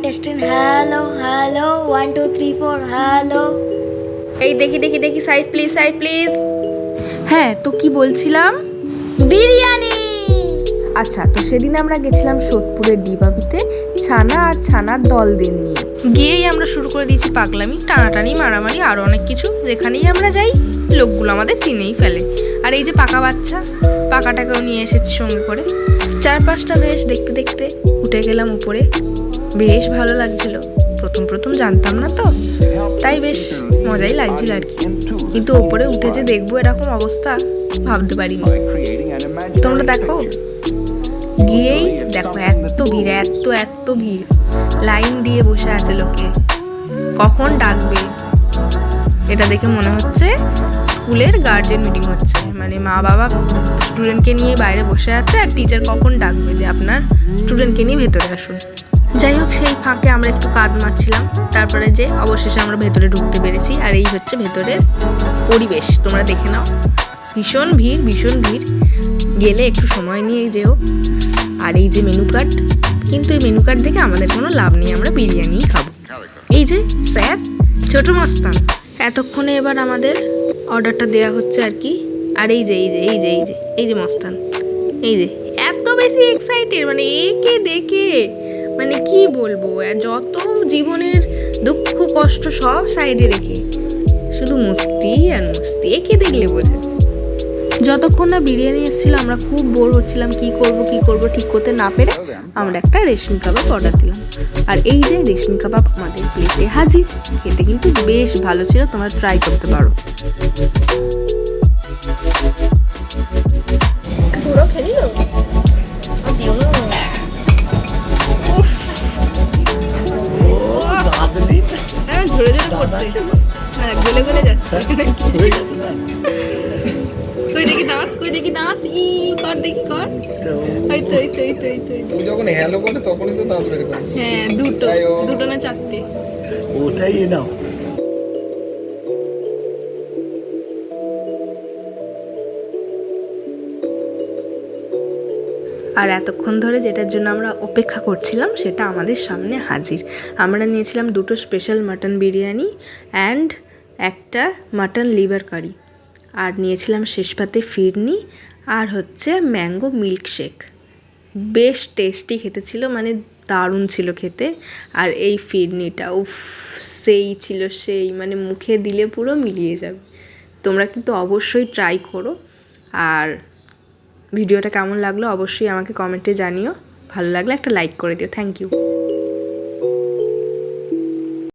Testing hello hello 1 2 3 4 hello. এই দেখি side please. হ্যাঁ, তো কি বলছিলাম? বিরিয়ানি। আচ্ছা, তো সেদিন আমরা গেছিলাম সোদপুরের ডিবাবিতে ছানা আর ছানার দলদের নিয়ে। গিয়েই আমরা শুরু করে দিয়েছি পাগলামি, টানাটানি, মারামারি, আরও অনেক কিছু। যেখানেই আমরা যাই লোকগুলো আমাদের চিনেই ফেলে। আর এই যে পাকা বাচ্চা, পাকাটাকেও নিয়ে এসেছি সঙ্গে করে। চারপাশটা বেশ দেখতে দেখতে উঠে গেলাম উপরে। বেশ ভালো লাগছিল। প্রথম জানতাম না তো, তাই বেশ মজাই লাগছিল আর কি। কিন্তু ওপরে উঠে যে দেখবো এরকম অবস্থা ভাবতে পারিনি। তোমরা দেখো, গিয়েই দেখো এত ভিড়, লাইন দিয়ে বসে আছে লোকে, কখন ডাকবে। এটা দেখে মনে হচ্ছে স্কুলের গার্জেন মিটিং হচ্ছে, মানে মা বাবা স্টুডেন্টকে নিয়ে বাইরে বসে আছে আর টিচার কখন ডাকবে যে আপনার স্টুডেন্টকে নিয়ে ভেতরে আসুন। যাই হোক, সেই ফাঁকে আমরা একটু কাঁদ মারছিলাম, তারপরে যে অবশেষে আমরা ভেতরে ঢুকতে পেরেছি। আর এই হচ্ছে ভেতরের পরিবেশ, তোমরা দেখে নাও। ভীষণ ভিড়, গেলে একটু সময় নিয়ে যেও। আর এই যে মেনু কার্ড, কিন্তু এই মেনু কার্ড দেখে আমাদের কোনো লাভ নেই, আমরা বিরিয়ানিই খাবো। এই যে স্যার, ছোট মস্তান, এতক্ষণে এবার আমাদের অর্ডারটা দেওয়া হচ্ছে আর কি। আর এই যে মস্তান, এই যে এত বেশি এক্সাইটেড, মানে একে দেখে মানে কি বলবো, যত জীবনের দুঃখ কষ্ট সব সাইডে রেখে শুধু মস্তি আর মস্তি, একে দেখলে বোঝে। যতক্ষণ না বিরিয়ানি এসেছিল আমরা খুব বোর হচ্ছিলাম, কি করব ঠিক করতে না পেরে আমরা একটা রেশমি কাবাব অর্ডার দিলাম। আর এই যে রেশমি কাবাব আমাদের প্লেটে হাজির। খেতে কিন্তু বেশ ভালো ছিল, তোমরা ট্রাই করতে পারো। পুরো খেলি না, ঝরে পড়ছে, গলে যাচ্ছে। কই দেখি দাঁত ই কর, দেখি কর। এই তো যখন হ্যালো বলে তখনই তো দাঁত বের করে। হ্যাঁ, দুটো না চারটে। ওটাই নাও। আর এতক্ষণ ধরে যেটার জন্য আমরা অপেক্ষা করছিলাম সেটা আমাদের সামনে হাজির। আমরা নিয়েছিলাম দুটো স্পেশাল মাটন বিরিয়ানি অ্যান্ড একটা মাটন লিভার কারি, আর নিয়েছিলাম শেষ পাতে ফিরনি, আর হচ্ছে ম্যাঙ্গো মিল্কশেক। বেশ টেস্টি খেতে ছিল, মানে দারুণ ছিল খেতে। আর এই ফিরনিটা সেই ছিল, মানে মুখে দিলে পুরো মিলিয়ে যাবে। তোমরা কিন্তু অবশ্যই ট্রাই করো। আর ভিডিওটা কেমন লাগলো অবশ্যই আমাকে কমেন্টে জানিও। ভালো লাগলে একটা লাইক করে দিও। Thank you.